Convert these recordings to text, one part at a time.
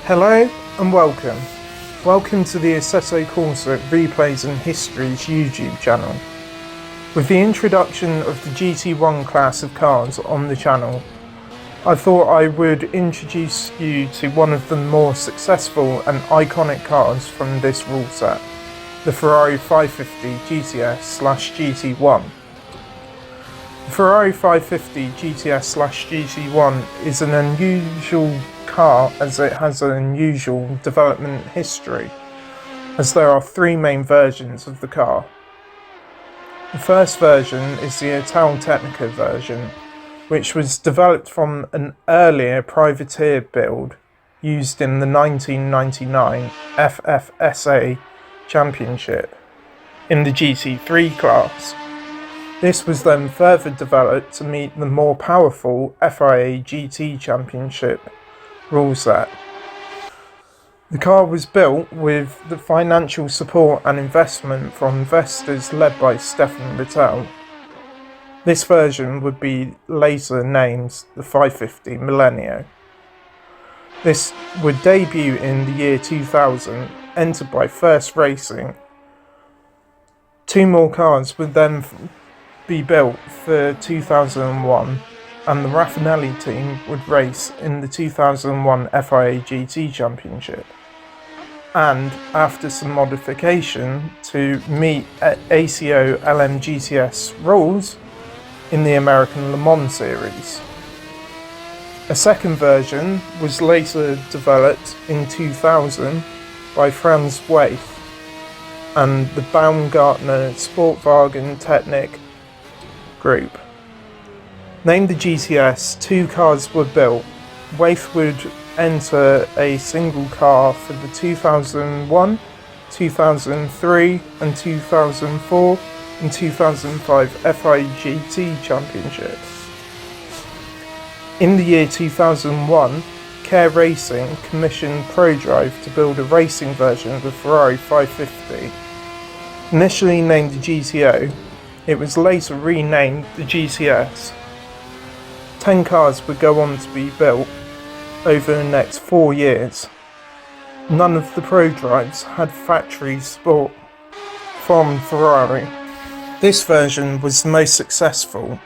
Hello and welcome. Welcome to the Assetto Corsa Replays and Histories YouTube channel. With the introduction of the GT1 class of cars on the channel, I thought I would introduce you to one of the more successful and iconic cars from this rule set, the Ferrari 550 GTS/GT1. The Ferrari 550 GTS/GT1 is an unusual car as it has an unusual development history, as there are three main versions of the car. The first version is the Italtecnica version, which was developed from an earlier privateer build used in the 1999 FFSA Championship in the GT3 class. This was then further developed to meet the more powerful FIA GT Championship rule set. The car was built with the financial support and investment from investors led by Stefan Rittel. This version would be later named the 550 Millennio. This would debut in the year 2000, entered by First Racing. Two more cars would then be built for 2001, and the Raffinelli team would race in the 2001 FIA GT Championship, and after some modification to meet ACO LM GTS rules in the American Le Mans series. A second version was later developed in 2000 by Franz Waith and the Baumgartner Sportwagen Technik group. Named the GTS, two cars were built. Waith would enter a single car for the 2001, 2003 and 2004 and 2005 FIA GT Championships. In the year 2001, Care Racing commissioned ProDrive to build a racing version of the Ferrari 550. Initially named the GTO, it was later renamed the GTS. 10 cars would go on to be built over the next 4 years. None of the ProDrives had factory support from Ferrari. This version was the most successful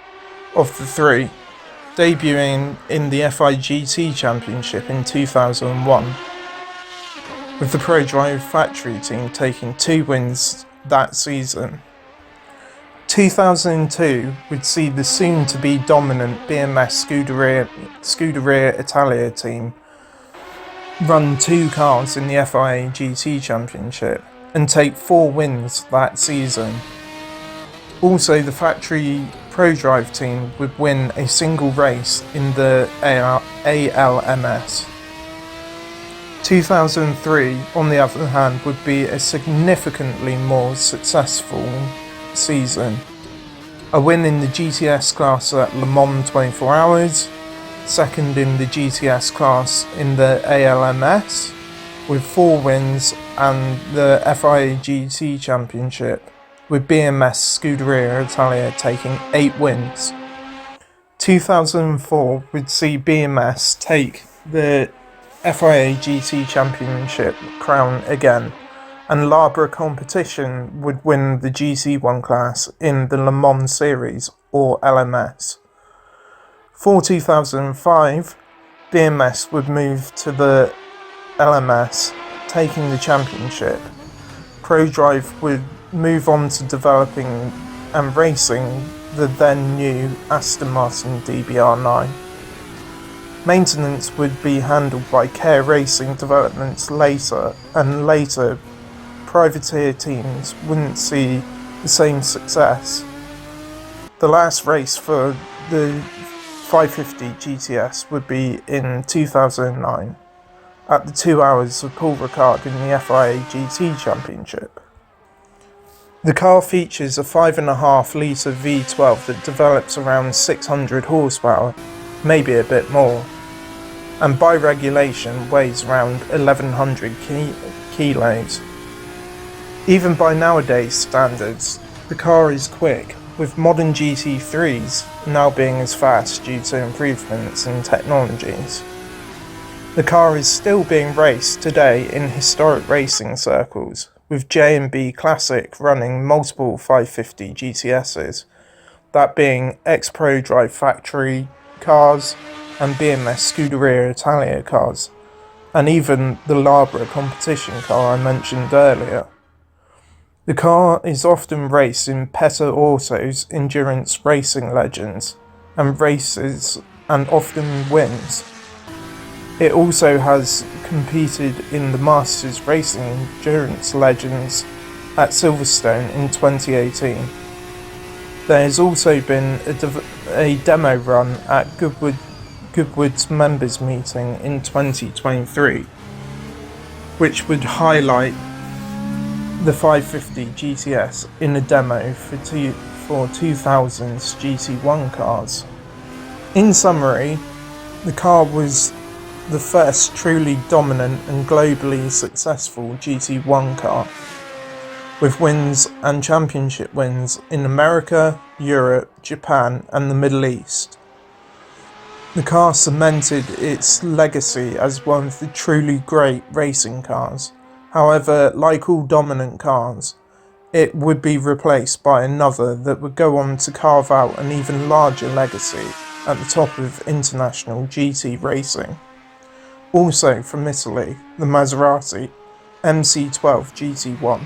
of the three, debuting in the FIA GT Championship in 2001, with the ProDrive factory team taking 2 wins that season. 2002 would see the soon-to-be dominant BMS Scuderia Italia team run 2 cars in the FIA GT Championship and take 4 wins that season. Also, the factory ProDrive team would win a single race in the ALMS. 2003, on the other hand, would be a significantly more successful season. A win in the GTS class at Le Mans 24 Hours, second in the GTS class in the ALMS, with 4 wins, and the FIA GT Championship, with BMS Scuderia Italia taking 8 wins. 2004 would see BMS take the FIA GT Championship crown again, and Labra Competition would win the GT1 class in the Le Mans series, or LMS. For 2005, BMS would move to the LMS, taking the championship. ProDrive would move on to developing and racing the then new Aston Martin DBR9. Maintenance would be handled by Care Racing Developments later, and later privateer teams wouldn't see the same success. The last race for the 550 GTS would be in 2009, at the 2 hours of Paul Ricard in the FIA GT Championship. The car features a 5.5 litre V12 that develops around 600 horsepower, maybe a bit more, and by regulation weighs around 1100 kilos. Even by nowadays standards, the car is quick, with modern GT3s now being as fast due to improvements in technologies. The car is still being raced today in historic racing circles, with J&B Classic running multiple 550 GTSs, that being X-Pro Drive Factory cars and BMS Scuderia Italia cars, and even the Labra competition car I mentioned earlier. The car is often raced in Peta Auto's endurance racing legends and races and often wins. It also has competed in the Masters Racing Endurance Legends at Silverstone in 2018. There has also been a demo run at Goodwood's members meeting in 2023, which would highlight the 550 GTS in a demo for 2000's GT1 cars. In summary, the car was the first truly dominant and globally successful GT1 car, with wins and championship wins in America, Europe, Japan and the Middle East. The car cemented its legacy as one of the truly great racing cars. However, like all dominant cars, it would be replaced by another that would go on to carve out an even larger legacy at the top of international GT racing. Also from Italy, the Maserati MC12 GT1.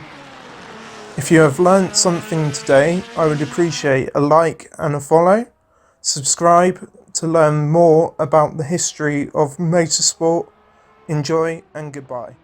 If you have learnt something today, I would appreciate a like and a follow. Subscribe to learn more about the history of motorsport. Enjoy and goodbye.